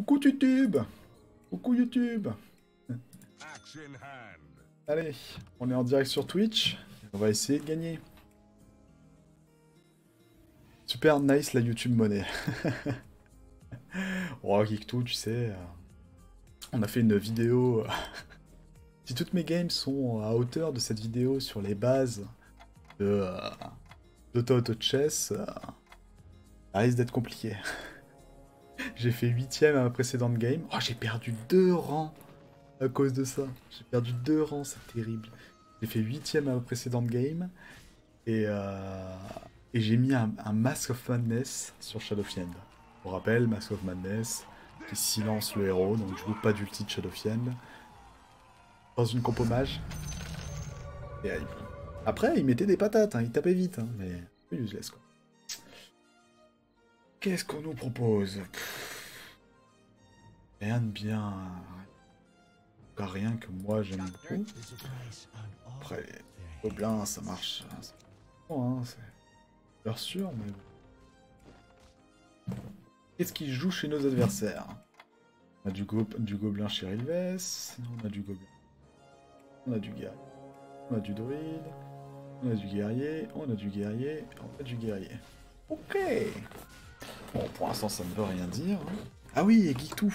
Coucou YouTube. Coucou YouTube. Allez, on est en direct sur Twitch. On va essayer de gagner. Super nice la YouTube monnaie. Oh, Geek2, tu sais, on a fait une vidéo. Si toutes mes games sont à hauteur de cette vidéo sur les bases de Dota Auto Chess, ça risque d'être compliqué. J'ai fait 8ème à ma précédente game. Oh, j'ai perdu 2 rangs à cause de ça. J'ai perdu 2 rangs, c'est terrible. J'ai fait 8ème à ma précédente game. Et j'ai mis un Mask of Madness sur Shadow Fiend. Pour rappel, Mask of Madness qui silence le héros, donc je loupe pas d'ulti de Shadow Fiend. Dans une compo mage. Et après, il mettait des patates, hein, il tapait vite, hein, mais un peu useless quoi. Qu'est-ce qu'on nous propose? Rien de bien. Pas rien que moi j'aime beaucoup. Après, Gobelin, ça marche. C'est bon, hein, c'est bien sûr, mais. Qu'est-ce qui joue chez nos adversaires? On a du Gobelin chez Rilves, on a du Gobelin. On a du guerrier. On a du druide. On a du guerrier. On a du guerrier. On a du guerrier. Ok. Bon, pour l'instant, ça ne veut rien dire. Hein. Ah oui, et Geek2.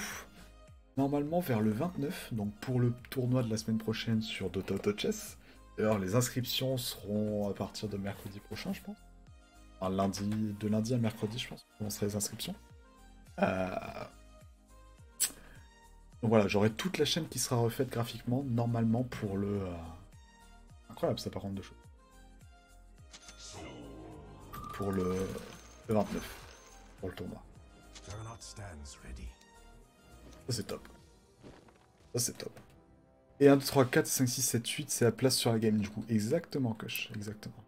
Normalement, vers le 29, donc pour le tournoi de la semaine prochaine sur Dota Auto Chess. D'ailleurs, les inscriptions seront à partir de mercredi prochain, je pense. Enfin, de lundi à mercredi, je pense, on commencera les inscriptions. Donc voilà, j'aurai toute la chaîne qui sera refaite graphiquement, normalement, pour le... Incroyable, ça, par contre, de choses. Pour le 29, pour le tournoi. Ça, c'est top. Ça, c'est top. Et 1, 2, 3, 4, 5, 6, 7, 8, c'est la place sur la game, du coup. Exactement, Koch, exactement.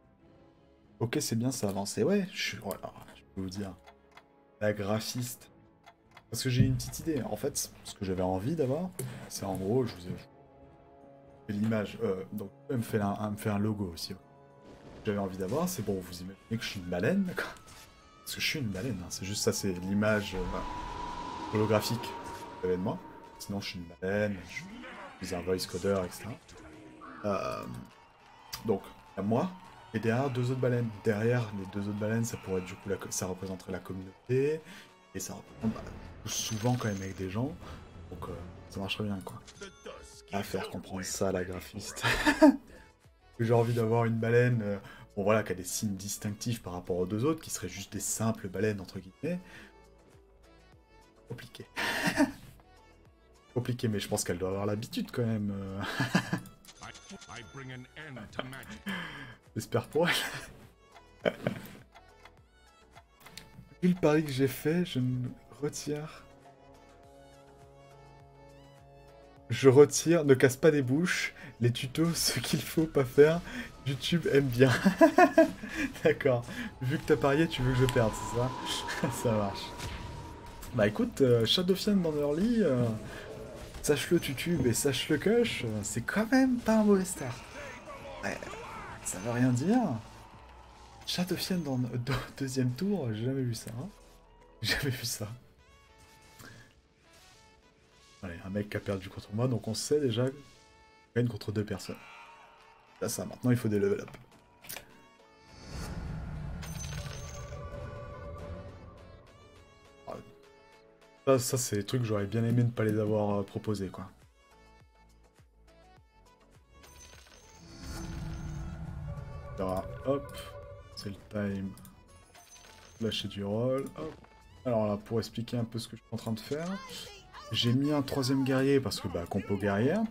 Ok, c'est bien, ça avance. Et ouais, voilà, je peux vous dire. La graphiste... Parce que j'ai une petite idée. En fait, ce que j'avais envie d'avoir, c'est en gros, je vous ai l'image. Donc, elle me fait un logo aussi. Ouais. J'avais envie d'avoir, c'est bon, vous imaginez que je suis une baleine, d'accord? Parce que je suis une baleine, hein, c'est juste ça, c'est l'image holographique que vous avez de moi. Sinon, je suis une baleine, je suis un voice coder, etc. Donc, il y a moi, et derrière, 2 autres baleines. Derrière les 2 autres baleines, ça pourrait être du coup, ça représenterait la communauté. Et ça représente souvent quand même avec des gens. Donc ça marcherait bien quoi. À faire comprendre ça à la graphiste. J'ai envie d'avoir une baleine bon voilà, qui a des signes distinctifs par rapport aux 2 autres, qui seraient juste des simples baleines entre guillemets. Compliqué. Compliqué, mais je pense qu'elle doit avoir l'habitude quand même. J'espère pour elle. Vu le pari que j'ai fait, je retire. Je retire, ne casse pas des bouches. Les tutos, ce qu'il faut pas faire. YouTube aime bien. D'accord. Vu que t'as parié, tu veux que je perde, c'est ça? Ça marche. Bah écoute, Shadow Fiend dans Early, sache-le YouTube et sache-le Kush, c'est quand même pas un mauvais start. Ouais, ça veut rien dire. Shadow Fiend dans deuxième tour, j'ai jamais vu ça. Hein. Jamais vu ça. Allez, un mec qui a perdu contre moi, donc on sait déjà qu'il gagne contre 2 personnes. Là ça, maintenant il faut des level up. Ça c'est des trucs que j'aurais bien aimé ne pas les avoir proposés quoi. Alors, hop, c'est le time. Lâcher du roll, hop. Alors là, pour expliquer un peu ce que je suis en train de faire, j'ai mis un 3ème guerrier parce que bah compo guerrière.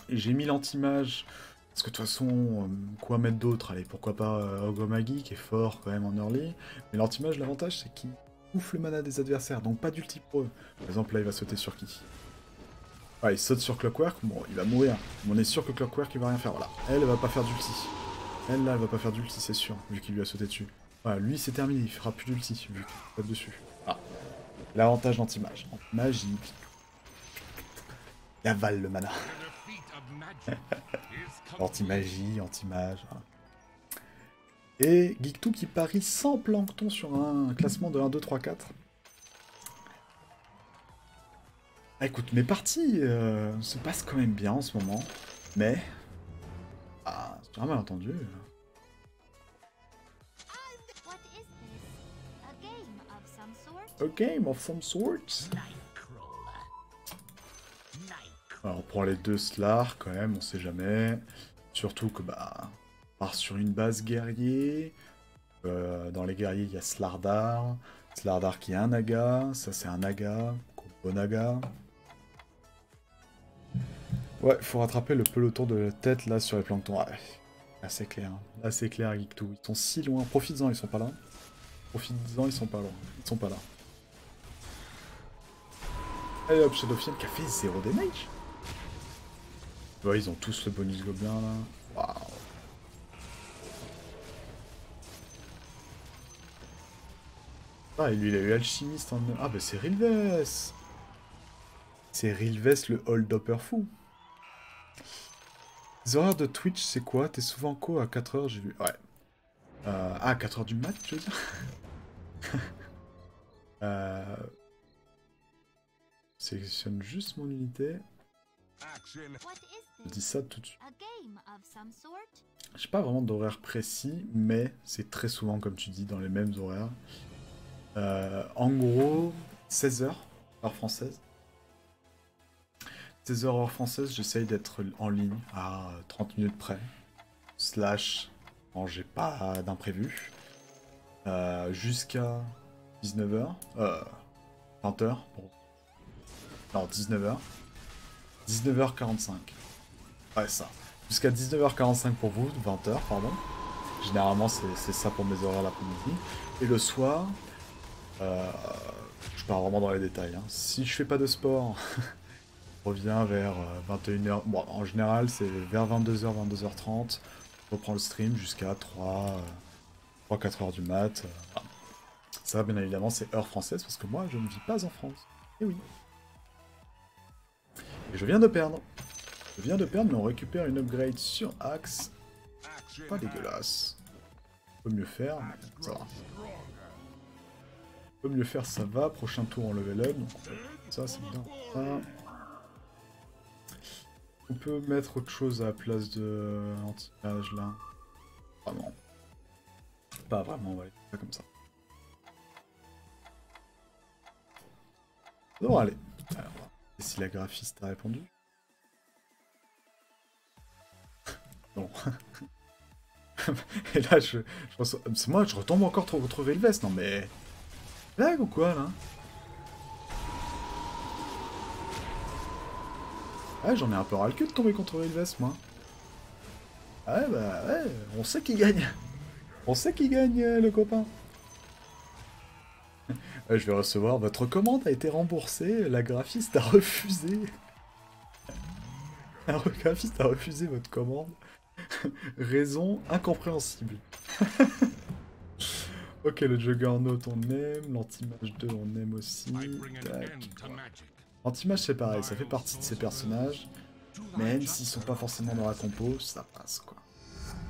Et j'ai mis l'anti-mage parce que de toute façon, quoi mettre d'autre? Allez, pourquoi pas Ogomagi qui est fort quand même en early. Mais l'anti-mage, l'avantage c'est qu'il bouffe le mana des adversaires, donc pas d'ulti pour eux. Par exemple, là il va sauter sur qui? Ah, il saute sur Clockwork, bon, il va mourir. Mais on est sûr que Clockwork il va rien faire, voilà. Elle va pas faire d'ulti. Elle là, elle va pas faire d'ulti, c'est sûr, vu qu'il lui a sauté dessus. Voilà, lui c'est terminé, il fera plus d'ulti, vu qu'il tape dessus. Ah. L'avantage d'anti-mage. Anti-mage, il avale le mana. Anti-magie, anti-mage. Voilà. Et Geek2 qui parie sans plancton sur un classement de 1, 2, 3, 4. Ah, écoute, mes parties se passent quand même bien en ce moment, mais... Ah, c'est vraiment mal entendu. A game of some sort. Alors, on prend les deux Slar quand même, on sait jamais. Surtout que, bah, on part sur une base guerrier. Dans les guerriers, il y a Slardar. Slardar qui est un naga. Ça, c'est un naga. Combo naga. Ouais, faut rattraper le peloton de la tête là sur les planctons. Ouais, là c'est clair. Là c'est clair, Geek2. Ils sont si loin. Profites-en, ils sont pas là. Profites-en, ils sont pas loin. Ils sont pas là. Allez hop, Shadowfiend qui a fait 0 damage. Ouais, ils ont tous le bonus gobelin là. Waouh. Ah, et lui il a eu alchimiste en... Ah bah c'est Rilves. C'est Rilves le hold-upper fou. Les horaires de Twitch c'est quoi? T'es souvent co à 4h j'ai vu. Ouais. Ah, 4h du mat, je veux dire. Sélectionne juste mon unité. Je dis ça tout de suite. J'ai pas vraiment d'horaire précis, mais c'est très souvent, comme tu dis, dans les mêmes horaires. En gros, 16h, heure française. 16h, heure française, j'essaye d'être en ligne à 30 minutes près. Slash, quand j'ai pas d'imprévu. Jusqu'à 19h. 20h. Non, 19h. 19h45. Ouais, ça. Jusqu'à 19h45 pour vous, 20h, pardon. Généralement, c'est ça pour mes horaires l'après-midi. Et le soir, je pars vraiment dans les détails. Hein. Si je fais pas de sport, je reviens vers 21h. Bon, en général, c'est vers 22h, 22h30. Je reprends le stream jusqu'à 3-4h du mat. Voilà. Ça, bien évidemment, c'est heure française parce que moi, je ne vis pas en France. Et oui. Et je viens de perdre. Je viens de perdre, mais on récupère une upgrade sur Axe. Pas dégueulasse. Peut mieux faire, mais ça va. Peut mieux faire, ça va. Prochain tour en level up. Donc ça, c'est bien. On peut mettre autre chose à la place de l'anti-mage là. Vraiment. Pas vraiment, ouais. Pas comme ça. Ça devrait aller. Alors, et si la graphiste a répondu? Non. Et là, je pense... C'est moi, je retombe encore trop retrouver le veste. Non mais... Blague ou quoi, là? Ouais, j'en ai un peu ras le cul de tomber contre Rilves, moi. Ouais, bah ouais, on sait qui gagne. On sait qui gagne, le copain. Ouais, je vais recevoir, votre commande a été remboursée, la graphiste a refusé. Un graphiste a refusé votre commande. Raison incompréhensible. Ok, le Juggernaut on aime, l'Anti-Mage 2 on aime aussi. L'Anti-Mage c'est pareil, ça fait partie de ces personnages. Même s'ils sont pas forcément dans la compo, ça passe quoi.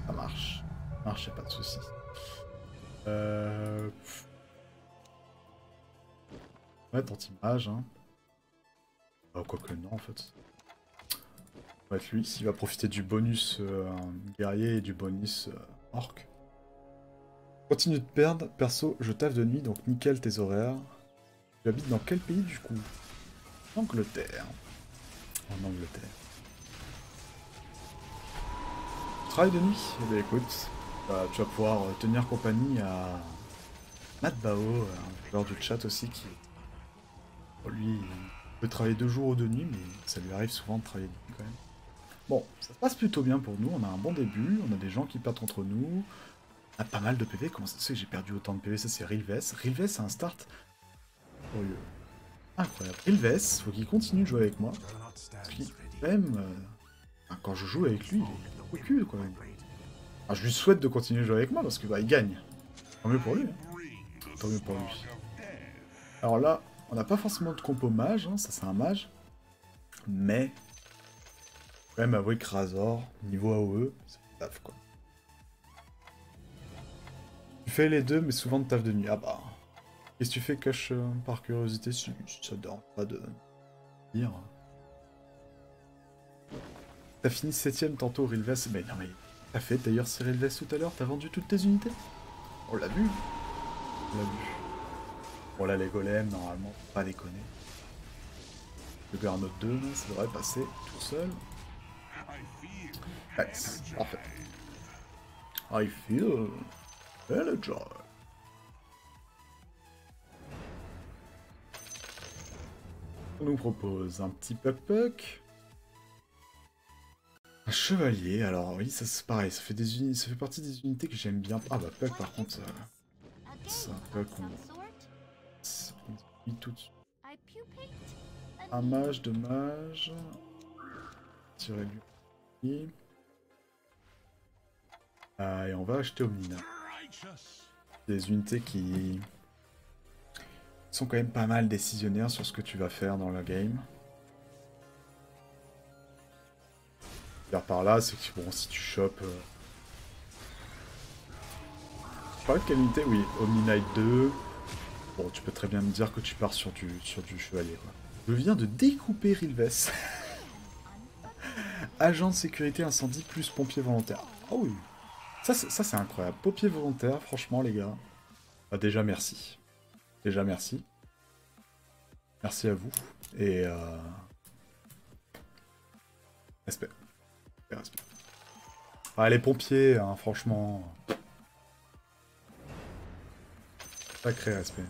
Ça marche. Ça marche, y'a pas de soucis. Ouais, Anti-Mage, hein. Quoique non en fait. On va être lui, s'il va profiter du bonus guerrier et du bonus orc. Continue de perdre, perso, je taffe de nuit, donc nickel tes horaires. Tu habites dans quel pays du coup? Angleterre. En Angleterre. Tu travailles de nuit? Eh bien écoute, tu vas pouvoir tenir compagnie à Matt Bao, un joueur du chat aussi qui... Lui, il peut travailler 2 jours ou 2 nuits, mais ça lui arrive souvent de travailler de nuit quand même. Bon, ça se passe plutôt bien pour nous, on a un bon début, on a des gens qui partent contre nous. On a pas mal de PV, comment ça se fait que j'ai perdu autant de PV? Ça c'est Rilves. Rilves a un start curieux. Incroyable. Rilves, faut qu'il continue de jouer avec moi. Parce qu'il, même, quand je joue avec lui, il est au cul, quoi. Alors, je lui souhaite de continuer de jouer avec moi, parce que bah, il gagne. Tant mieux pour lui. Hein. Tant mieux pour lui. Alors là, on n'a pas forcément de compo mage, hein, ça c'est un mage. Mais, faut quand même avouer que Razor, niveau AOE, c'est taf, quoi. Tu fais les deux, mais souvent de taf de nuit. Ah bah... Qu'est-ce que tu fais, cache par curiosité, si ça te dérange pas de dire. T'as fini 7ème tantôt, Rilves. Mais non, mais t'as fait d'ailleurs c'est Rilves tout à l'heure, t'as vendu toutes tes unités. On l'a vu. On l'a vu. Bon, là, les golems, normalement, faut pas déconner. Le Garnot 2, ça devrait passer tout seul. Nice, parfait. I feel joy. On nous propose un petit puck-puck. Un chevalier, alors oui, ça c'est pareil, ça fait partie des unités que j'aime bien. Ah bah puck par contre, c'est un puck qu'on met tout de suite. Un mage de mage. Tirer lui. Et on va acheter Omnina. Des unités qui sont quand même pas mal décisionnaires sur ce que tu vas faire dans le game. Par là, c'est que bon, si tu chopes... Je parlais de quelle unité? Oui, Omni Knight 2. Bon, tu peux très bien me dire que tu pars sur du chevalier, quoi. Je viens de découper Rilves. Agent de sécurité incendie plus pompier volontaire. Oh oui. Ça c'est incroyable. Pompier volontaire, franchement, les gars. Bah, déjà, merci. Déjà, merci. Merci à vous. Et... Respect. Respect. Ah, les pompiers, hein, franchement... Sacré respect.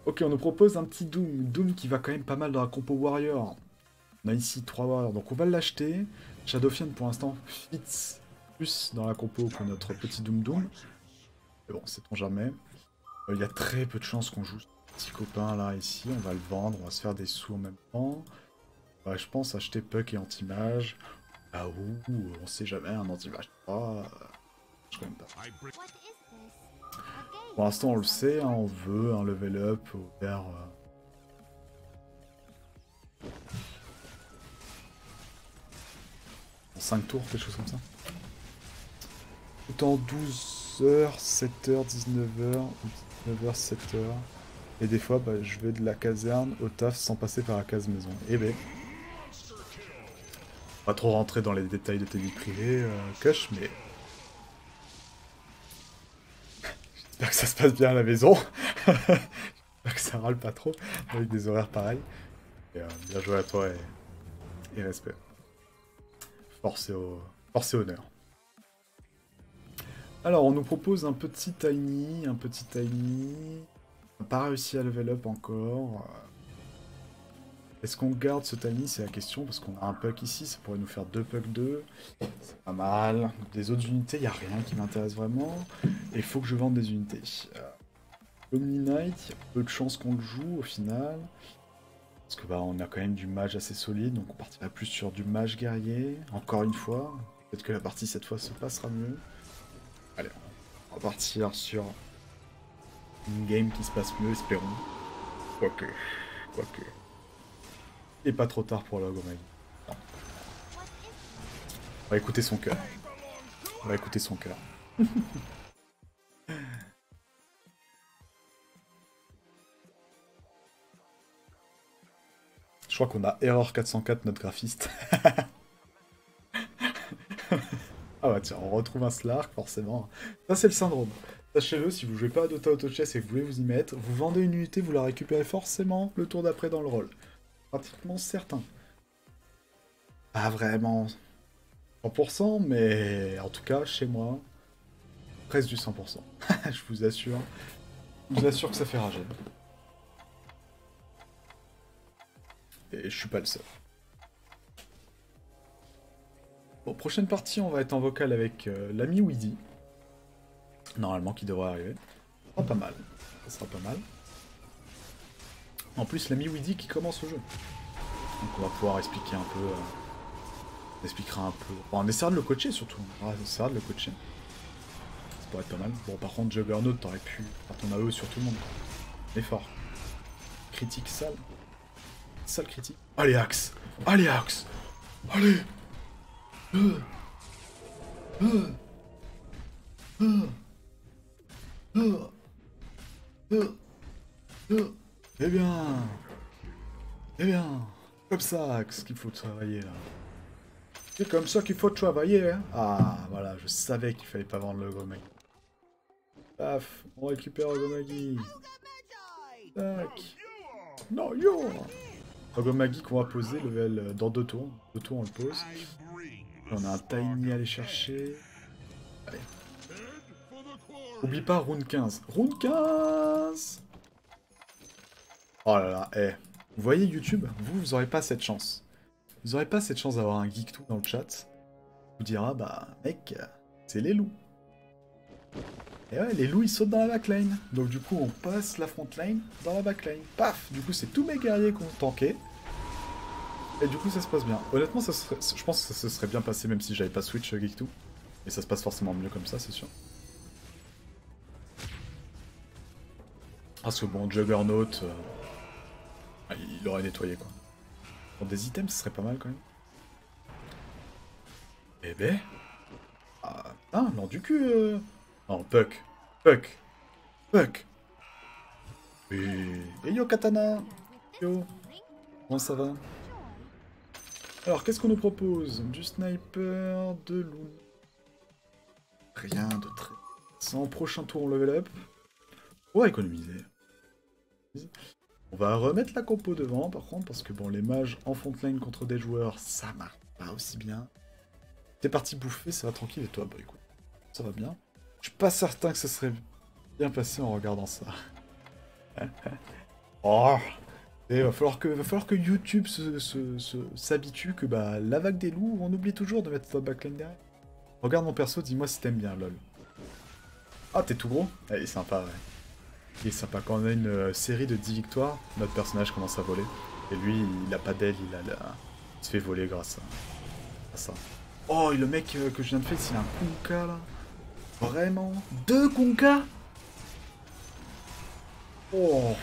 Ok, on nous propose un petit Doom. Doom qui va quand même pas mal dans la compo Warrior. On a ici 3 Warriors, donc on va l'acheter. Shadowfiend, pour l'instant, fits plus dans la compo que notre petit Doom Doom. Mais bon, sait-on jamais. Il y a très peu de chances qu'on joue ce petit copain là, ici. On va le vendre, on va se faire des sous en même temps. Ouais, je pense acheter Puck et Anti-Mage. Ah ouh, on sait jamais, un Anti-Mage 3, je connais pas. Pour l'instant, on le sait, hein, on veut un level up vers... en 5 tours, quelque chose comme ça. Tout en 12h, 7h, 19h, 19h, 7h. Et des fois, bah, je vais de la caserne au taf sans passer par la case maison. Et ben... Pas trop rentrer dans les détails de tes vies privées, Kush, mais... J'espère que ça se passe bien à la maison. J'espère que ça râle pas trop, avec des horaires pareils. Et, bien joué à toi et respect. Force et honneur. Alors, on nous propose un petit Tiny, On n'a pas réussi à level up encore. Est-ce qu'on garde ce Tiny? C'est la question, parce qu'on a un Puck ici, ça pourrait nous faire 2 Puck 2. C'est pas mal. Des autres unités, il n'y a rien qui m'intéresse vraiment. Et il faut que je vende des unités. Omni Knight, il y a peu de chances qu'on le joue au final. Parce que bah on a quand même du mage assez solide, donc on partira plus sur du mage guerrier, encore une fois. Peut-être que la partie cette fois se passera mieux. Allez, on va partir sur une game qui se passe mieux, espérons. Quoique. Et pas trop tard pour l'Ogomag. On va écouter son cœur. Je crois qu'on a Error 404, notre graphiste. Ah bah tiens, on retrouve un Slark, forcément. Ça, c'est le syndrome. Sachez-le, si vous jouez pas à Dota Auto Chess et que vous voulez vous y mettre, vous vendez une unité, vous la récupérez forcément le tour d'après dans le rôle. Pratiquement certain. Pas vraiment 100%, mais en tout cas, chez moi, presque du 100%. Je vous assure. Je vous assure que ça fait rager. Et je suis pas le seul. Bon, prochaine partie, on va être en vocal avec l'ami Weedy. Normalement, qui devrait arriver. Ça sera pas mal. Ça sera pas mal. En plus, l'ami Weedy qui commence le jeu. Donc on va pouvoir expliquer un peu... on expliquera un peu... Bon, on essaiera de le coacher surtout. On essaiera de le coacher. Ça pourrait être pas mal. Bon, par contre, Juggernaut, t'aurais pu faire ton AE sur tout le monde. Mais fort. Critique sale. Sale critique. Allez, Axe. Allez, Axe. Allez. Eh bien. Comme ça qu'il faut travailler, là. C'est comme ça qu'il faut travailler, hein. Ah, voilà, je savais qu'il fallait pas vendre le Gomagi. Paf, on récupère le Gomagi. Tac. Non, yo. Ogomagi qu'on va poser, level dans 2 tours. 2 tours, on le pose. On a un Tiny à aller chercher. Allez. Oublie pas round 15. Round 15. Oh là là, eh. Vous voyez YouTube, vous aurez pas cette chance. Vous aurez pas cette chance d'avoir un geek tout dans le chat. Vous dira, bah, mec, c'est les loups. Et ouais, les loups, ils sautent dans la backline. Donc du coup, on passe la frontline dans la backline. Paf. Du coup, c'est tous mes guerriers qui ont tanké. Et du coup, ça se passe bien. Honnêtement, je pense que ça se serait bien passé même si j'avais pas Switch Geek 2. Et ça se passe forcément mieux comme ça, c'est sûr. Parce que bon, Juggernaut, il aurait nettoyé quoi. Pour des items, ce serait pas mal quand même. Eh ben... Ah, non du cul Non, Puck. Puck. Puck. Et yo, Katana. Yo. Comment ça va? Alors, qu'est-ce qu'on nous propose? Du sniper, de loot. Rien de très... Sans prochain tour, on level up. On va économiser. On va remettre la compo devant, par contre, parce que bon, les mages en frontline contre des joueurs, ça marche pas aussi bien. T'es parti bouffer, ça va tranquille, et toi, bah écoute, ça va bien. Je suis pas certain que ça serait bien passé en regardant ça. Oh, et va falloir que YouTube s'habitue que bah, la vague des loups, on oublie toujours de mettre ta backline derrière. Regarde mon perso, dis-moi si t'aimes bien, lol. Ah, t'es tout gros? Ah, il est sympa, ouais. Il est sympa. Quand on a une série de 10 victoires, notre personnage commence à voler. Et lui, il a pas d'aile, il se fait voler grâce à ça. Oh, et le mec que je viens de faire, c'est un Kunkka, là. Vraiment? 2 Kunkka? Oh.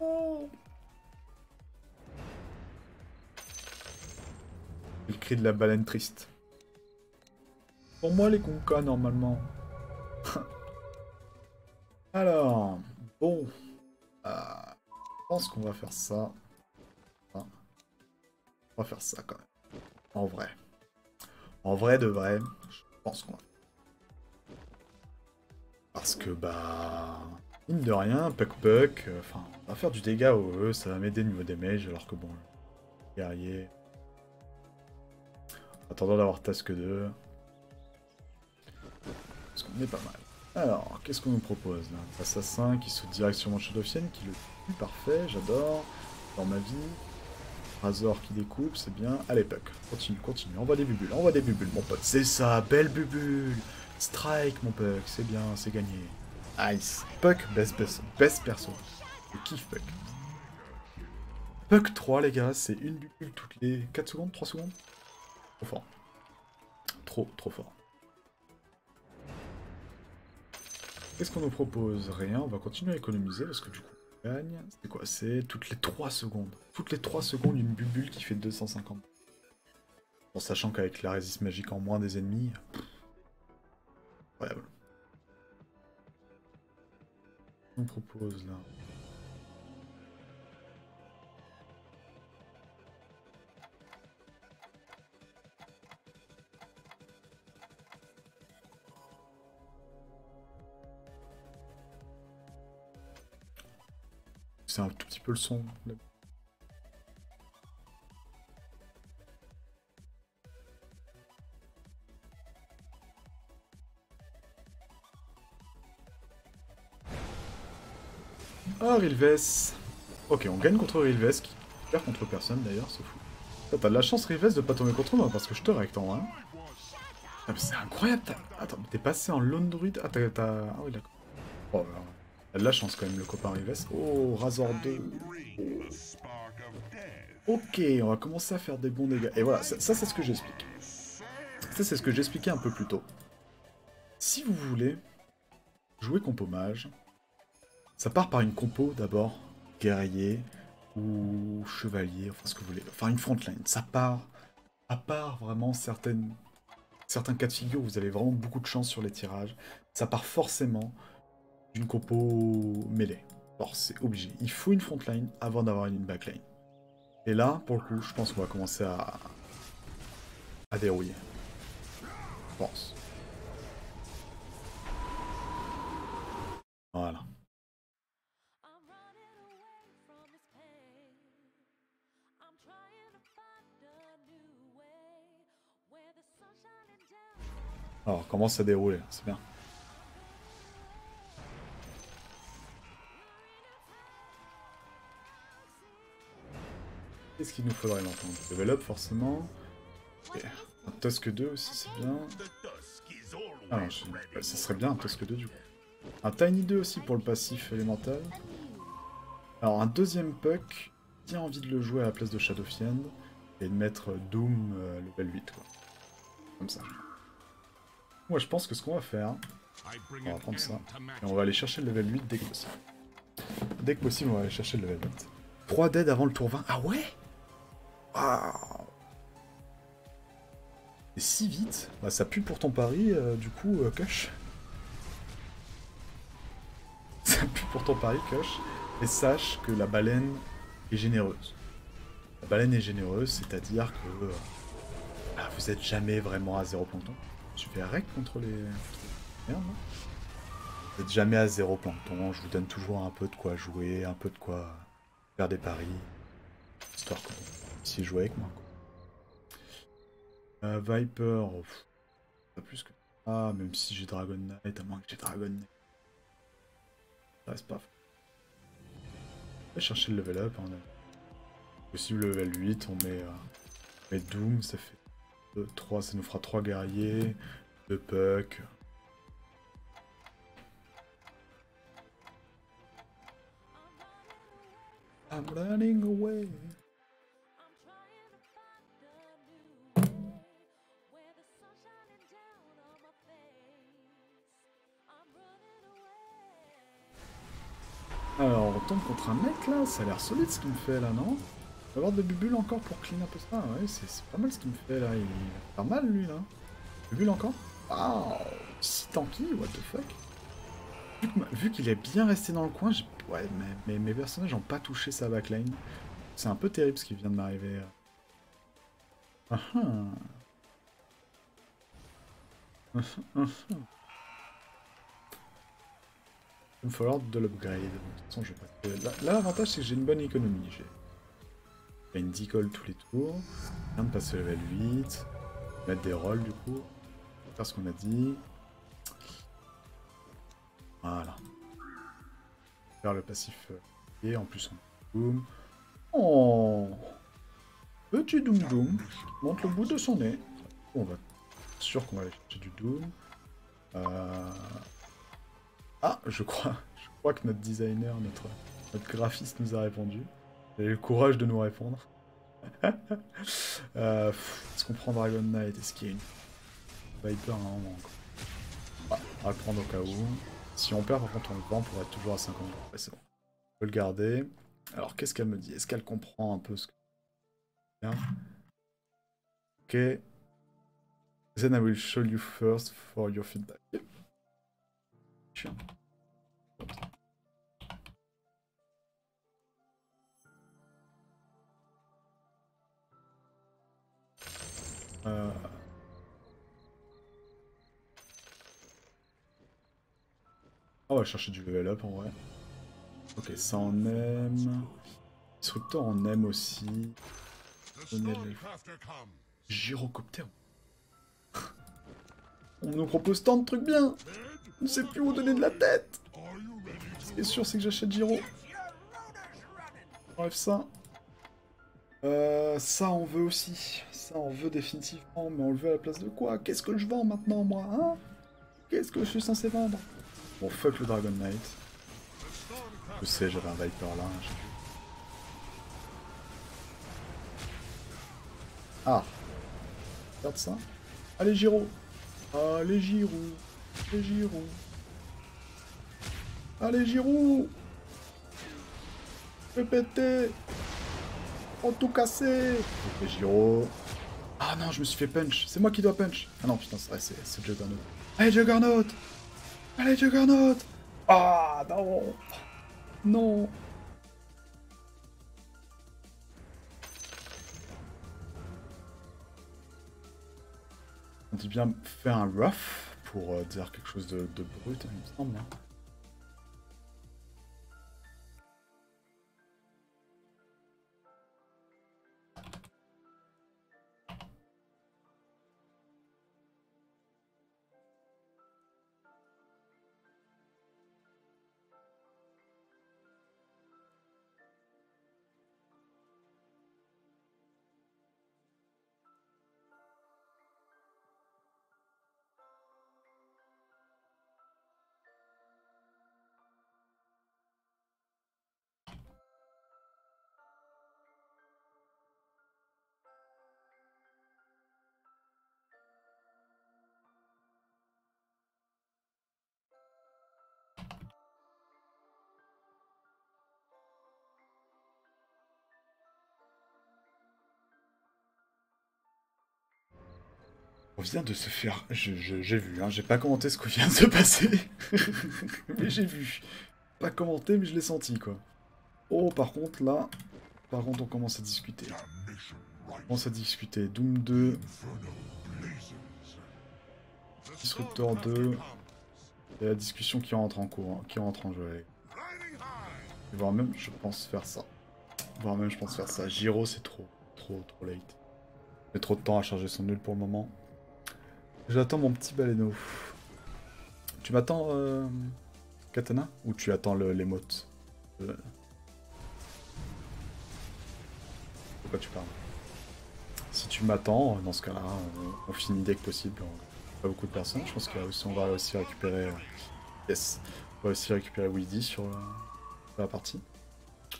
Oh. Le cri de la baleine triste. Pour moi, les Kunkka, normalement. Alors, bon. Je pense qu'on va faire ça. On va faire ça, quand même. En vrai. En vrai de vrai, je pense qu'on va... Parce que, bah... Mine de rien, Puck, enfin, on va faire du dégât au E, ça va m'aider au niveau des mages, alors que bon, guerrier... Attendant d'avoir Task 2. Parce qu'on est pas mal. Alors, qu'est-ce qu'on nous propose là? Assassin qui saute directement sur Shadow-Fiend, qui le tue, parfait, j'adore. Dans ma vie. Razor qui découpe, c'est bien. Allez, Puck, continue, continue. Envoie des bubules, mon pote. C'est ça, belle bubule. Strike, mon Puck, c'est bien, c'est gagné. Nice. Puck, best perso. Je kiffe Puck. Puck 3, les gars, c'est une bubule toutes les 4 secondes, 3 secondes. Trop fort. Trop fort. Qu'est-ce qu'on nous propose? Rien, on va continuer à économiser parce que du coup on gagne. C'est quoi? C'est toutes les 3 secondes. Toutes les 3 secondes, une bubule qui fait 250. En sachant qu'avec la résiste magique en moins des ennemis... Incroyable. On nous propose là... C'est un tout petit peu le son. Ah, Rilves. Ok, on gagne contre Rilves, qui perd contre personne d'ailleurs, c'est fou. T'as de la chance, Rilves, de pas tomber contre moi, parce que je te recte en 1. Ah, mais c'est incroyable. Attends, t'es passé en lone druide. Ah, Ah oui, d'accord. Oh, t'as de la chance quand même, le copain Rilves. Oh, Razor 2. Ok, on va commencer à faire des bons dégâts. Et voilà, ça c'est ce que j'explique. Ça, c'est ce que j'expliquais un peu plus tôt. Si vous voulez jouer compo mage, ça part par une compo d'abord, guerrier ou chevalier, enfin ce que vous voulez. Enfin, une frontline. Ça part, à part vraiment certains cas de figure où vous avez vraiment beaucoup de chance sur les tirages, ça part forcément d'une compo mêlée. Alors c'est obligé. Il faut une frontline avant d'avoir une backline. Et là, pour le coup, je pense qu'on va commencer à dérouiller. Je pense. Voilà. Alors, on commence à dérouler, c'est bien. Qu'est-ce qu'il nous faudrait maintenant? Level up, forcément. Okay. Un Tusk 2 aussi, c'est bien. Ah non, ça serait bien un Tusk 2 du coup. Un Tiny 2 aussi pour le passif élémental. Alors, un deuxième Puck. Qui a envie de le jouer à la place de Shadow Fiend et de mettre Doom level 8, quoi. Comme ça. Moi, je pense que ce qu'on va faire, on va prendre ça, et on va aller chercher le level 8 dès que possible. Dès que possible, on va aller chercher le level 8. 3 dead avant le tour 20. Ah ouais? Waouh! Et si vite? Bah, ça pue pour ton pari, du coup, Kush. Ça pue pour ton pari, Kush. Et sache que la baleine est généreuse. La baleine est généreuse, c'est-à-dire que vous êtes jamais vraiment à 0 plancton. Je fais rec contre les... Merde, non? Vous êtes jamais à 0 plancton, je vous donne toujours un peu de quoi jouer, un peu de quoi faire des paris. Histoire que vous puissiez jouer avec moi, quoi. Viper, pas plus que... Ah, même si j'ai Dragon Knight, à moins que j'ai Dragon Knight. Ça reste pas... On va chercher le level up, hein, possible level 8, on met Doom, ça fait 2, 3, ça nous fera 3 guerriers, 2 Puck. I'm running away. Alors, on tombe contre un mec là, ça a l'air solide ce qu'il me fait là, non? On va avoir de Bubule encore pour clean un peu ça, ouais, c'est pas mal ce qu'il me fait là, il est pas mal lui là. Bubule encore? Ah, si tanky, what the fuck? Vu qu'il est bien resté dans le coin, ouais, mais mes personnages n'ont pas touché sa backline. C'est un peu terrible ce qui vient de m'arriver. Ah ah. Il me va falloir de l'upgrade. De toute façon, je vais pas... Là, l'avantage, c'est que j'ai une bonne économie. J'ai une decolle tous les tours. Je viens de passer level 8. Mettre des rolls, du coup. Faire ce qu'on a dit. Voilà. Faire le passif. Et en plus, on Doom. Oh, petit Doom Doom. Monte le bout de son nez. On va... sûr qu'on va aller chercher du Doom. Ah, je crois que notre designer, notre graphiste nous a répondu. Il a eu le courage de nous répondre. Est-ce qu'on prend Dragon Knight? Est-ce qu'il y a une Viper à un moment encore? Ouais, on va le prendre au cas où. Si on perd, par contre, on le vend pour être toujours à 50. Ouais, c'est bon. On peut le garder. Alors, qu'est-ce qu'elle me dit? Est-ce qu'elle comprend un peu ce que... Bien. Ok. Then I will show you first for your feedback. Tiens. On va chercher du level up en vrai. Ok, ça on aime. Disruptor on aime aussi. Gyrocopter. On nous propose tant de trucs bien. On ne sait plus où donner de la tête. Ce qui est sûr, c'est que j'achète Gyro. Bref, ça. Ça, on veut aussi. Ça, on veut définitivement. Mais on le veut à la place de quoi? Qu'est-ce que je vends maintenant, moi, hein? Qu'est-ce que je suis censé vendre? Bon, fuck le Dragon Knight. Je sais, j'avais un Viper là. J'ai vu. Ah. Regarde ça. Allez, Gyro. Allez, Gyro. Allez, Gyro. Allez, Gyro. Fais péter. Oh, tout cassé. Ok, Gyro. Ah non, je me suis fait punch. C'est moi qui dois punch. Ah non, putain, c'est Juggernaut. Allez, Juggernaut. Allez, Juggernaut. Ah non. Non. On dit bien faire un rough pour dire quelque chose de brut, il me semble. Hein. On vient de se faire... J'ai vu, hein, j'ai pas commenté ce qui vient de se passer. Mais j'ai vu. Pas commenté, mais je l'ai senti, quoi. Oh, par contre, là... Par contre, on commence à discuter. On commence à discuter. Doom 2... Disruptor 2... Et la discussion qui rentre en cours, hein, qui rentre en jeu. Voire même, je pense faire ça. Voire même, je pense faire ça. Giro, c'est trop late. J'ai trop de temps à charger son nul pour le moment. J'attends mon petit baleineau. Tu m'attends, Katana? Ou tu attends l'émote? Pourquoi tu parles? Si tu m'attends, dans ce cas-là, on finit dès que possible. Pas beaucoup de personnes. Je pense qu'on va aussi récupérer... yes. On va aussi récupérer Weedy sur la partie.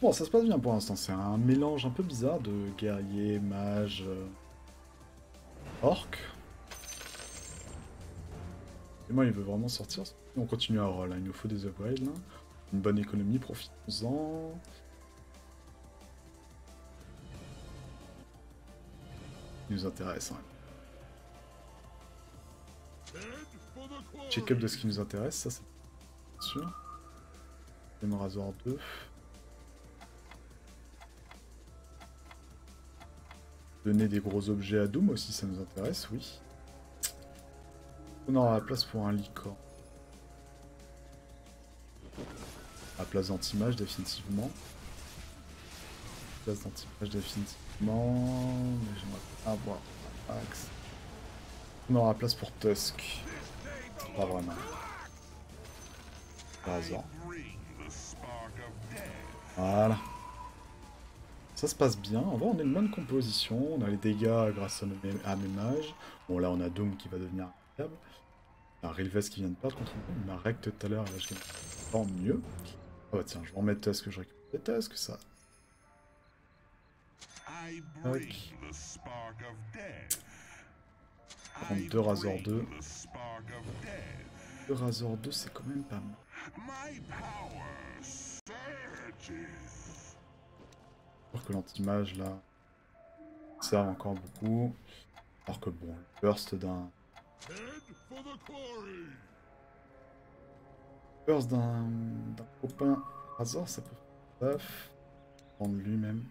Bon, ça se passe bien pour l'instant. C'est un mélange un peu bizarre de guerrier, mage, orc. Et moi, il veut vraiment sortir. On continue à roll. Hein. Il nous faut des upgrades. Là. Une bonne économie, profitons-en. Il nous intéresse. Hein. Check-up de ce qui nous intéresse, ça c'est sûr. Razor 2. Donner des gros objets à Doom aussi, ça nous intéresse, oui. On aura la place pour un licorne. La place d'anti-mage, définitivement. Place d'anti-mage, définitivement. Mais j'aimerais pas avoir Axe. On aura la place pour Tusk. Pas vraiment. Razor. Voilà. Ça se passe bien. En vrai, on a une bonne composition. On a les dégâts grâce à mes mages. Bon, là, on a Doom qui va devenir incroyable. On a Rilves qui vient de perdre contre Doom. On a Rect tout à l'heure. Là, je gagne pas mieux. Oh, tiens, je vais remettre Tusk. Je récupère les Tusk, ça. Tac. Prendre 2 Razor 2. 2 Razor 2, c'est quand même pas mal. Que l'anti-mage là serve encore beaucoup. Alors que bon, le burst d'un copain Razor, ça peut faire taf. Prendre lui-même.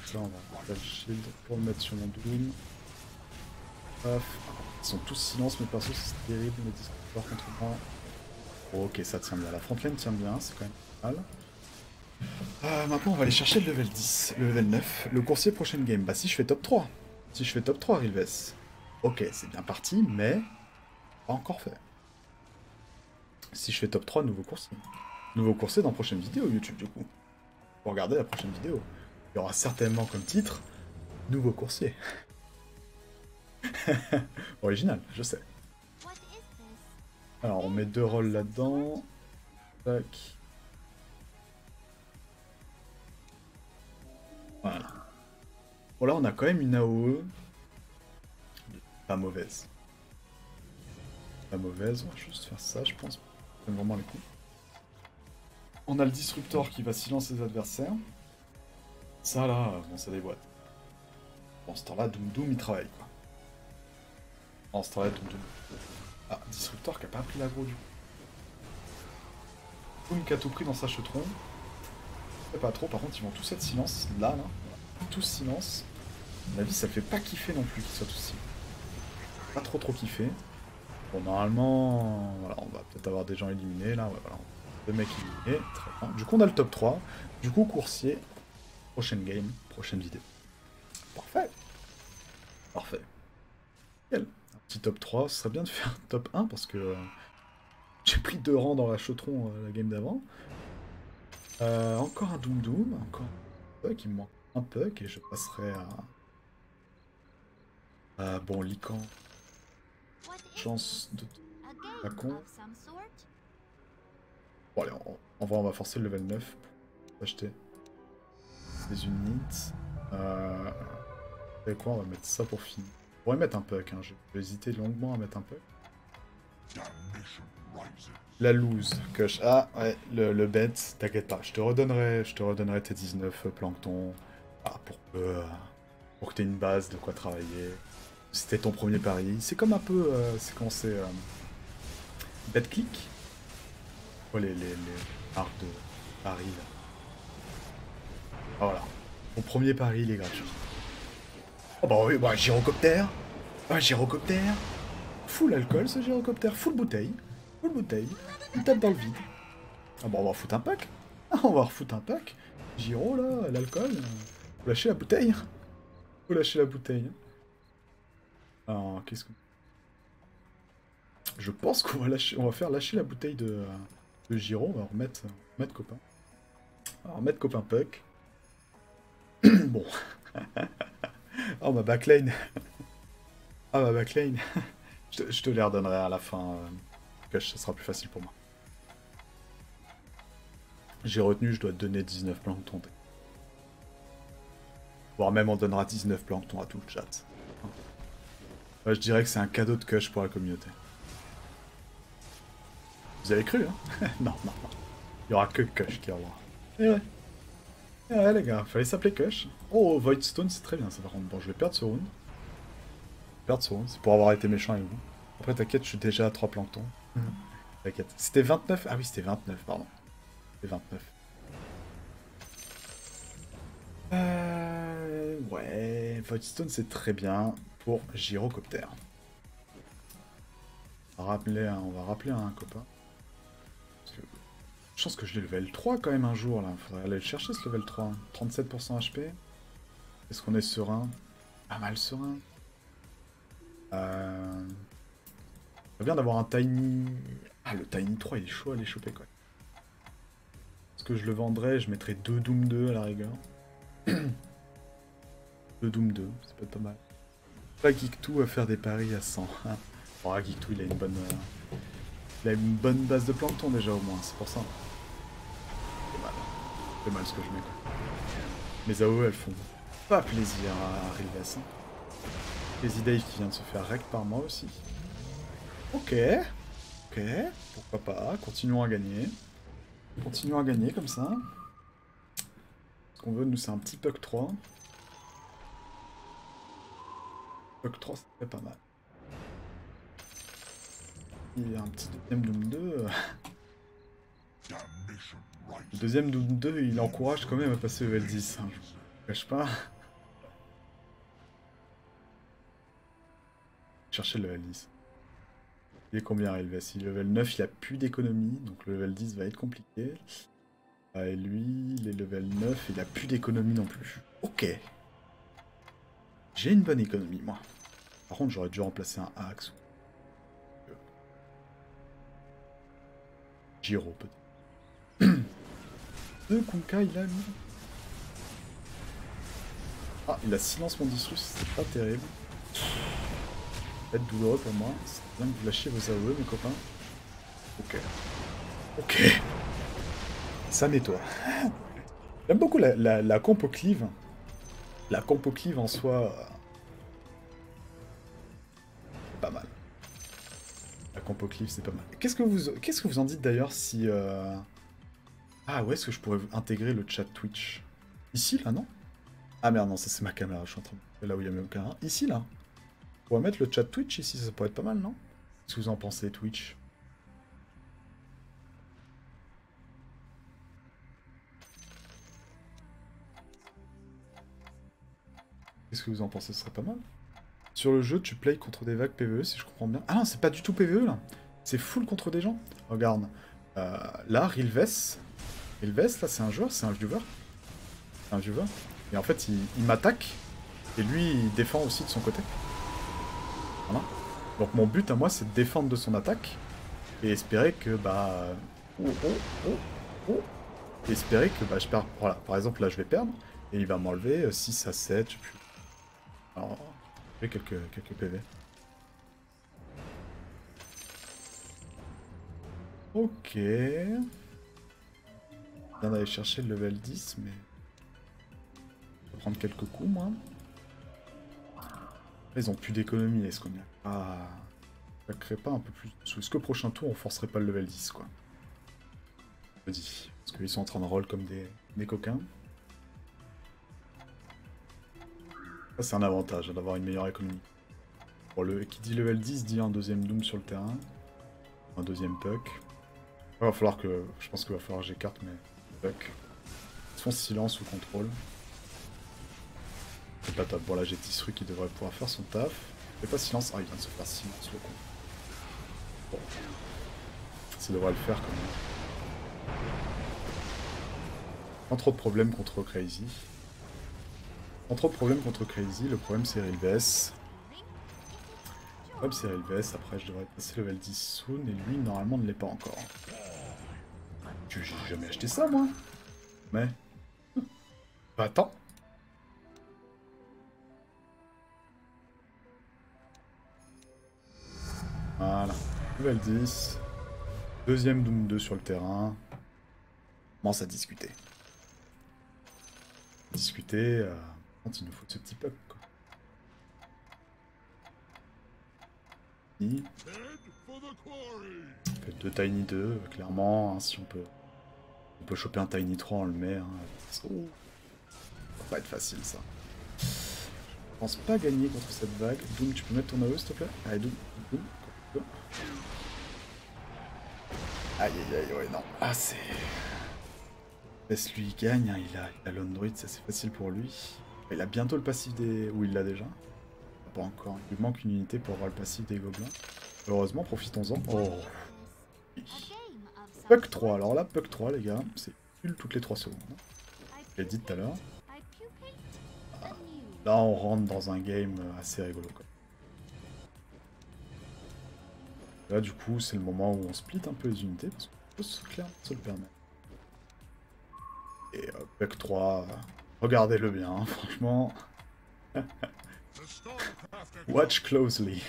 Ça, on va faire le shield pour le mettre sur mon Doom. Paf. Ils sont tous silence mes persos, c'est terrible, mes discours contre moi. Oh, ok, ça tient bien. La frontline tient bien, c'est quand même pas mal. Maintenant, on va aller chercher le level 10, le level 9. Le coursier prochaine game. Bah, si je fais top 3. Si je fais top 3, Rilves. Ok, c'est bien parti, mais pas encore fait. Si je fais top 3, nouveau coursier. Nouveau coursier dans la prochaine vidéo YouTube, du coup. Pour regarder la prochaine vidéo. Il y aura certainement comme titre nouveau coursier. Original, je sais. Alors, on met 2 rôles là-dedans. Tac. Voilà. Bon, là, on a quand même une AOE. Pas mauvaise. Pas mauvaise, on va juste faire ça, je pense. J'aime vraiment les coups. On a le Disruptor qui va silencer les adversaires. Ça, là, bon, ça déboîte. Bon, ce temps-là, Doom Doom, il travaille, quoi. En ce temps-là, Doom Doom. Ah, Disruptor qui a pas pris l'aggro, du coup. Punk à tout prix dans sa chetron. C'est pas trop, par contre ils vont tous être silence. Là. Tous silence. À mon avis, ça fait pas kiffer non plus qu'ils soient tous silence. Pas trop kiffer. Bon, normalement, voilà, on va peut-être avoir des gens éliminés là. Ouais, voilà. 2 mecs éliminés. Très bien. Du coup, on a le top 3. Du coup, coursier. Prochaine game, prochaine vidéo. Parfait. Parfait. Nickel. Un petit top 3. Ce serait bien de faire un top 1 parce que j'ai pris 2 rangs dans la Chautron la game d'avant. Encore un Doom Doom. Encore un puck. Il me manque un puck et je passerai à bon, Lycan. Chance de pas con. Bon, allez, on va forcer le level 9 pour acheter des unités. Et quoi, on va mettre ça pour finir. On pourrait mettre un puck, hein. J'ai hésité longuement à mettre un puck. La loose, Kush. Ah, ouais, le bet, t'inquiète pas, je te redonnerai tes 19 plancton. Ah, pour que t'aies une base de quoi travailler. C'était ton premier pari. C'est comme un peu, c'est quand c'est BetClick. Oh, les marques de paris, là. Ah, voilà. Mon premier pari, il est gratuit. Oh bah oui, bah gyrocoptère. Ah, gyrocoptère. Full alcool, ce gyrocoptère. Full bouteille. Full bouteille. Une tête dans le vide. Ah bah on va foutre un pack. Ah, on va refoutre un pack. Gyro, là, l'alcool. Faut lâcher la bouteille. Faut lâcher la bouteille. Alors, qu'est-ce que... Je pense qu'on va lâcher... On va faire lâcher la bouteille de Gyro. On va remettre copain. On va remettre copain puck. Bon. Oh, ma backlane. Ah, ma backlane. je te les redonnerai à la fin. Ça sera plus facile pour moi. J'ai retenu, je dois te donner 19 plancton. Voire même on donnera 19 plancton à tout le chat. Ouais, je dirais que c'est un cadeau de Kush pour la communauté. Vous avez cru, hein? Non. Il y aura que Kush qui aura. Et ouais. Et ouais, les gars, fallait s'appeler Kush. Oh, Voidstone, c'est très bien ça par contre. Bon, je vais perdre ce round. C'est pour avoir été méchant avec vous. Après, t'inquiète, je suis déjà à 3 planctons. T'inquiète. C'était 29? Ah oui, c'était 29, pardon. C'était 29. Ouais, Voidstone, c'est très bien pour Gyrocopter. On va rappeler un copain. Parce que je pense que je l'ai level 3 quand même un jour, là. Faudrait aller le chercher, ce level 3. 37% HP. Est-ce qu'on est serein? Pas mal serein. C'est bien d'avoir un Tiny... Ah, le Tiny 3, il est chaud à aller choper, quoi. Est-ce que je le vendrais? Je mettrais 2 Doom 2 à la rigueur. 2 Doom 2, ça peut être pas mal. Pas Geek2 à faire des paris à 100. Oh, Geek2, il a une bonne base de plancton déjà au moins, c'est pour ça. C'est mal ce que je mets, quoi. Mes AOE, elles font pas plaisir à arriver à ça. Crazy Dave qui vient de se faire rect par moi aussi. Ok, pourquoi pas, continuons à gagner. Continuons à gagner comme ça. Ce qu'on veut, nous, c'est un petit Puck 3. Puck 3, ça serait pas mal. Il y a un petit deuxième Doom 2. Le deuxième Doom 2, il encourage quand même à passer level 10. Hein, je vous cache pas. Chercher le level 10. Il est combien, Elves? Il est level 9, il a plus d'économie, donc le level 10 va être compliqué. Ah, et lui, il est level 9, il a plus d'économie non plus. Ok. J'ai une bonne économie, moi. Par contre, j'aurais dû remplacer un axe. Giro, peut-être. Deux Kunka, il a mis. Ah, il a silence mon disrus, c'est pas terrible. Ça va être douloureux pour moi. C'est bien que vous lâchiez vos AOE, mes copains. Ok. Ça nettoie. J'aime beaucoup la compo cleave. La compo cleave en soi... c'est pas mal. La compo cleave, c'est pas mal. Qu'est-ce que vous en dites d'ailleurs si... Ah, où est-ce que je pourrais intégrer le chat Twitch? Ici, là, non? Ah merde, non, ça c'est ma caméra, je suis en train de... Là où il y a même aucun... Ici, là. On pourrait mettre le chat Twitch ici, ça pourrait être pas mal, non? Qu'est-ce que vous en pensez, Twitch? Qu'est-ce que vous en pensez? Ce serait pas mal. Sur le jeu, tu playes contre des vagues PvE, si je comprends bien. Ah non, c'est pas du tout PvE, là. C'est full contre des gens. Regarde. Là, Rilves. Rilves, là, c'est un joueur, c'est un viewer. C'est un viewer. Et en fait, il m'attaque. Et lui, il défend aussi de son côté. Voilà. Donc mon but à moi, c'est de défendre de son attaque. Et espérer que, bah... Et espérer que, bah, je perds... Voilà, par exemple, là, je vais perdre. Et il va m'enlever 6 à 7, je sais plus. Alors, j'ai quelques PV. Ok. Je viens d'aller chercher le level 10, mais... Je vais prendre quelques coups, moi. Ils ont plus d'économie, est-ce qu'on y a... Ah... Ça crée pas un peu plus... Est-ce que prochain tour, on forcerait pas le level 10, quoi? Je me dis. Parce qu'ils sont en train de roll comme des coquins. Ça, c'est un avantage, hein, d'avoir une meilleure économie. Bon, qui dit level 10 dit un deuxième Doom sur le terrain. Un deuxième Puck. Il va falloir que... Je pense qu'il va falloir que j'écarte mes Puck. Ils font silence ou contrôle. C'est pas top. Bon, là, j'ai Tisru qui devrait pouvoir faire son taf. Il fait pas silence. Ah, il vient de se faire silence, le con. Bon. Ça devrait le faire, quand même. Pas trop de problèmes contre Crazy. Pas trop de problèmes contre Crazy. Le problème, c'est Rilves. Hop, c'est Rilves, après je devrais passer level 10 soon, et lui, normalement, ne l'est pas encore. J'ai jamais acheté ça, moi. Mais... Bah, attends. Voilà. Level 10. Deuxième Doom 2 sur le terrain. Commence à discuter. Discuter... Quand il nous faut ce petit puck, quoi. On fait 2 Tiny 2, clairement, hein, si on peut choper un Tiny 3, on le met. Hein. Ça va pas être facile, ça. Je pense pas gagner contre cette vague. Doom, tu peux mettre ton AE, s'il te plaît? Allez, Doom. Aïe, aïe, aïe, ouais, non. Ah, c'est... Laisse-lui, il gagne, hein. Il a l'Android, ça c'est facile pour lui. Il a bientôt le passif des... Ou il l'a déjà? Pas encore. Il lui manque une unité pour avoir le passif des gobelins. Heureusement, profitons-en. Oh. Puck 3. Alors là, Puck 3, les gars, c'est nul toutes les 3 secondes. Je l'ai dit tout à l'heure. Là, on rentre dans un game assez rigolo, quoi. Là, du coup, c'est le moment où on split un peu les unités, parce qu'on peut se le permettre. Et Puck 3, regardez-le bien, hein, franchement. Watch closely.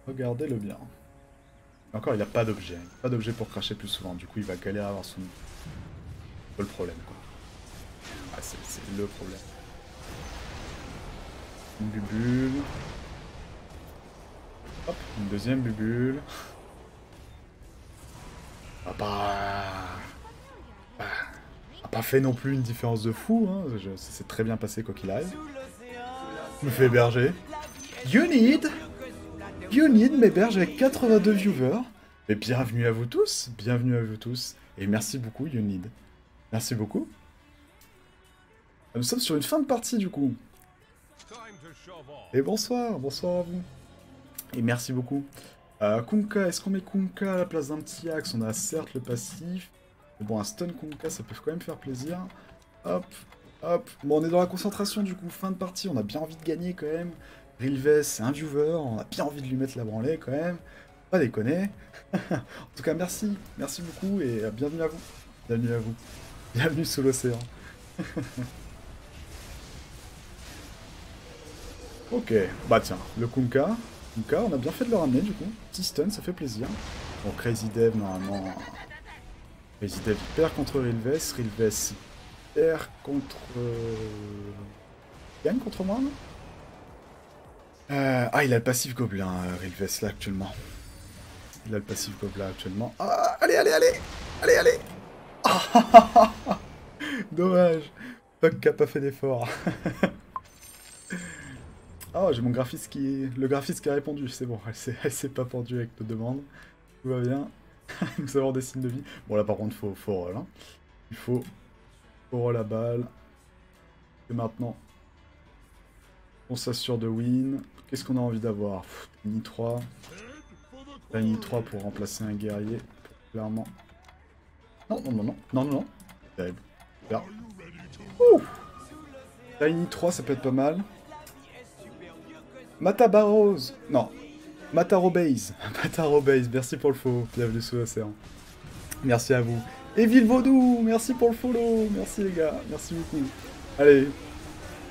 Regardez-le bien. Encore, il n'a pas d'objet. Pas d'objet pour cracher plus souvent. Du coup, il va galérer à avoir son... C'est le problème, quoi. Ah, c'est le problème. Une bubule. Hop, une deuxième bubule. Ah pas fait non plus une différence de fou, hein. Ça s'est très bien passé quoi qu'il arrive. Je me fais héberger. You need m'héberge avec 82 viewers. Et bienvenue à vous tous, Et merci beaucoup, You need. Merci beaucoup. Nous sommes sur une fin de partie du coup. Et bonsoir à vous. Et merci beaucoup. Kunkka, est-ce qu'on met Kunkka à la place d'un petit axe? On a certes le passif. Mais bon, un stun Kunkka, ça peut quand même faire plaisir. Hop, hop. Bon, on est dans la concentration du coup, fin de partie. On a bien envie de gagner quand même. Rilves, c'est un viewer. On a bien envie de lui mettre la branlée quand même. Pas déconner. En tout cas, merci. Merci beaucoup et bienvenue à vous. Bienvenue à vous. Bienvenue sous l'océan. Ok, bah tiens, le Kunkka. Kunkka, on a bien fait de le ramener du coup. Petit stun, ça fait plaisir. Bon, Crazy Dev, normalement... Crazy Dev, il perd contre Rilves. Rilves, il perd contre... Il gagne contre moi, non Ah, il a le passif gobelin, Rilves, là, actuellement. Il a le passif gobelin, actuellement. Ah, allez, allez, allez. Allez, allez. Ah, dommage. Puck qui a pas fait d'effort. Ah, j'ai mon graphiste qui... Le graphiste qui a répondu, c'est bon, elle s'est pas pendue avec nos demandes. Tout va bien. Nous avons des signes de vie. Bon, là, par contre, faut roll, hein. Il faut Pour la balle. Et maintenant, on s'assure de win. Qu'est-ce qu'on a envie d'avoir? Tiny 3. Tiny 3 pour remplacer un guerrier. Clairement. Non, non, non, non. Non, non, non. Terrible. Là. Ouh. Tiny 3, ça peut être pas mal. Matabaros. Non. Matarobaze. Matarobaze. Merci pour le faux. Bienvenue sous l'océan. Merci à vous. Evil Vaudou. Merci pour le follow. Merci les gars. Merci beaucoup. Allez.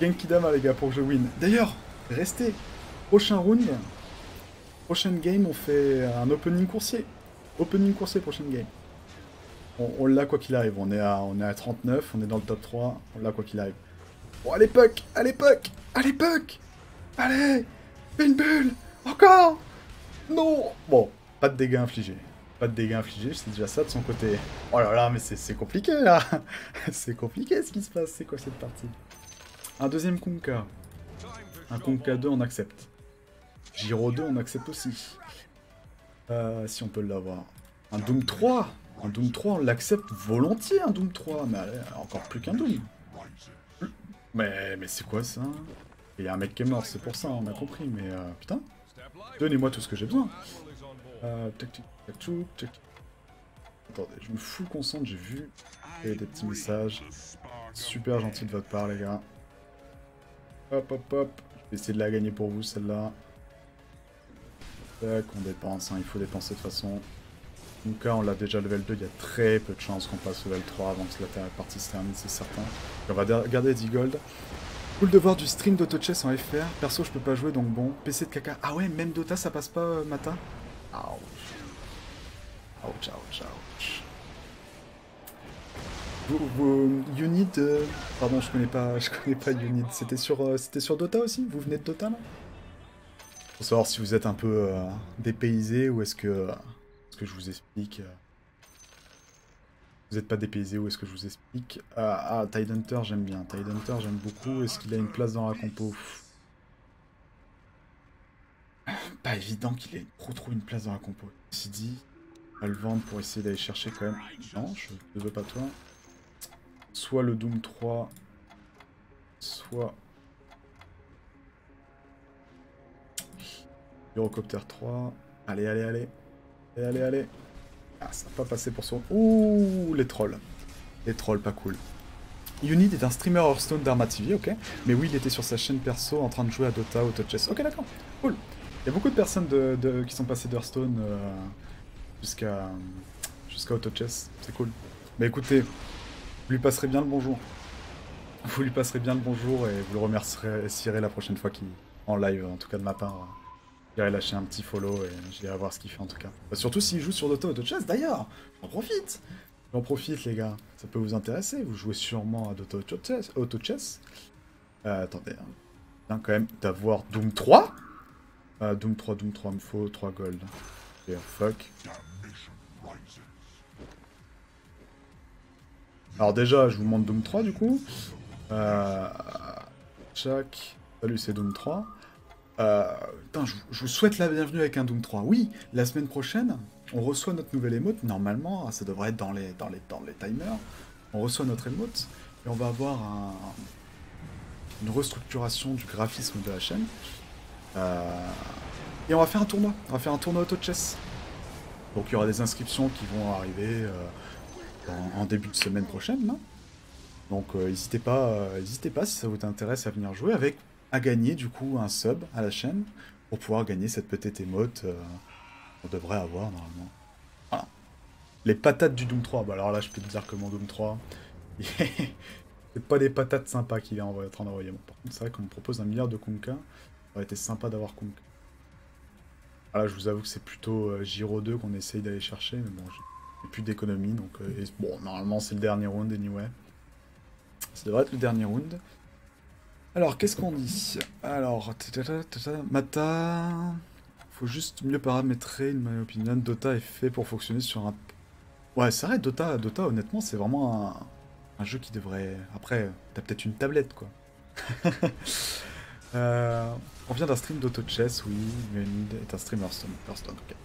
Genki Dama les gars pour que je win. D'ailleurs, restez. Prochain round. Prochaine game, on fait un opening coursier. Opening coursier, prochaine game. On l'a quoi qu'il arrive. On est à 39, on est dans le top 3. On l'a quoi qu'il arrive. Bon, allez, Puck. Allez, Puck. Allez, Puck. Allez. Fais une bulle. Encore. Non. Bon, pas de dégâts infligés. Pas de dégâts infligés, c'est déjà ça de son côté. Oh là là, mais c'est compliqué, là. C'est compliqué, ce qui se passe. C'est quoi, cette partie? Un deuxième Kunkka. Un Kunkka 2, on accepte. Giro 2, on accepte aussi. Si on peut l'avoir. Un Doom 3. Un Doom 3, on l'accepte volontiers, un Doom 3. Mais allez, encore plus qu'un Doom. Mais c'est quoi, ça? Il y a un mec qui est mort, c'est pour ça, on a compris. Mais putain. Donnez-moi tout ce que j'ai besoin. Attendez, je me fous qu'on sente, j'ai vu. Il y a des petits messages. Super gentil de votre part, les gars. Hop, hop, hop. Je vais essayer de la gagner pour vous, celle-là. Tac, on dépense, hein, il faut dépenser de toute façon. En tout cas, on l'a déjà level 2, il y a très peu de chances qu'on passe level 3 avant que la partie se termine, c'est certain. On va garder 10 gold. Cool de voir du stream d'AutoChess en FR. Perso, je peux pas jouer, donc bon. PC de caca. Ah ouais, même Dota, ça passe pas, Mata? Ouch. Ouch, ouch, ouch. Unit... Pardon, je connais pas Unit. C'était sur Dota aussi? Vous venez de Dota, là? Pour savoir si vous êtes un peu dépaysé ou est-ce que je vous explique. Vous n'êtes pas dépaysé ou est-ce que je vous explique. Tidehunter, j'aime bien. Tidehunter, j'aime beaucoup. Est-ce qu'il a une place dans la compo? Pas évident qu'il ait trop une place dans la compo. CD, à le vendre pour essayer d'aller chercher quand même. Non, je ne veux pas toi. Soit le Doom 3, soit... Eurocopter 3. Allez, allez, allez. Allez, allez. Ah, ça n'a pas passé pour son... Ouh, les trolls. Les trolls, pas cool. Unit est un streamer Hearthstone d'Arma TV, ok. Mais oui, il était sur sa chaîne perso en train de jouer à Dota, AutoChess. Ok, d'accord. Cool. Il y a beaucoup de personnes qui sont passées d'Hearthstone jusqu'à AutoChess. C'est cool. Mais écoutez, vous lui passerez bien le bonjour. Vous lui passerez bien le bonjour et vous le remercierez la prochaine fois qu'il... En live, en tout cas de ma part. J'irai lâcher un petit follow et j'irai voir ce qu'il fait en tout cas. Surtout s'il joue sur Dota AutoChess d'ailleurs. J'en profite. J'en profite les gars. Ça peut vous intéresser. Vous jouez sûrement à Dota AutoChess. Attendez. Hein. Bien quand même d'avoir Doom 3. Doom 3, il me faut 3 gold. Et fuck. Alors déjà, je vous montre Doom 3 du coup. Check. Salut, c'est Doom 3. Putain, je vous souhaite la bienvenue avec un Doom 3. Oui, la semaine prochaine, on reçoit notre nouvelle émote. Normalement, ça devrait être dans les timers. On reçoit notre émote et on va avoir une restructuration du graphisme de la chaîne. Et on va faire un tournoi. On va faire un tournoi AutoChess. Donc il y aura des inscriptions qui vont arriver en début de semaine prochaine. Là. Donc n'hésitez pas si ça vous intéresse à venir jouer avec... à gagner du coup un sub à la chaîne pour pouvoir gagner cette petite émote qu'on devrait avoir normalement. Voilà. Les patates du Doom 3, bah alors là je peux te dire que mon Doom 3, c'est pas des patates sympas qu'il est en train d'envoyer. Bon, par contre c'est vrai qu'on me propose 1 milliard de Kunkka, ça aurait été sympa d'avoir Kunkka. Voilà, je vous avoue que c'est plutôt Giro 2 qu'on essaye d'aller chercher, mais bon, j'ai plus d'économie, donc bon, normalement c'est le dernier round anyway. Ça devrait être le dernier round. Alors, qu'est-ce qu'on dit? Alors, Mata... Faut juste mieux paramétrer, in my opinion. Dota est fait pour fonctionner sur un... Ouais, c'est vrai, Dota honnêtement, c'est vraiment un jeu qui devrait... Après, t'as peut-être une tablette, quoi. On vient d'un stream d'AutoChess, oui. Unid est un stream Hearthstone, ok.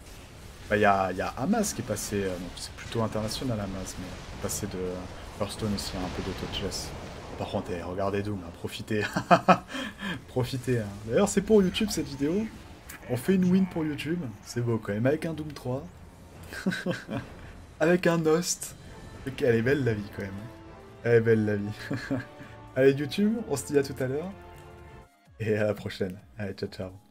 Bah, y a Hamas qui est passé... donc c'est plutôt international, Hamas, mais passé Hearthstone aussi, un peu d'auto-chess. Par contre, regardez Doom, hein, profitez. Profitez. Hein. D'ailleurs, c'est pour YouTube cette vidéo. On fait une win pour YouTube. C'est beau quand même. Avec un Doom 3. Avec un Nost. Ok, elle est belle la vie quand même. Elle est belle la vie. Allez YouTube, on se dit à tout à l'heure. Et à la prochaine. Allez, ciao ciao.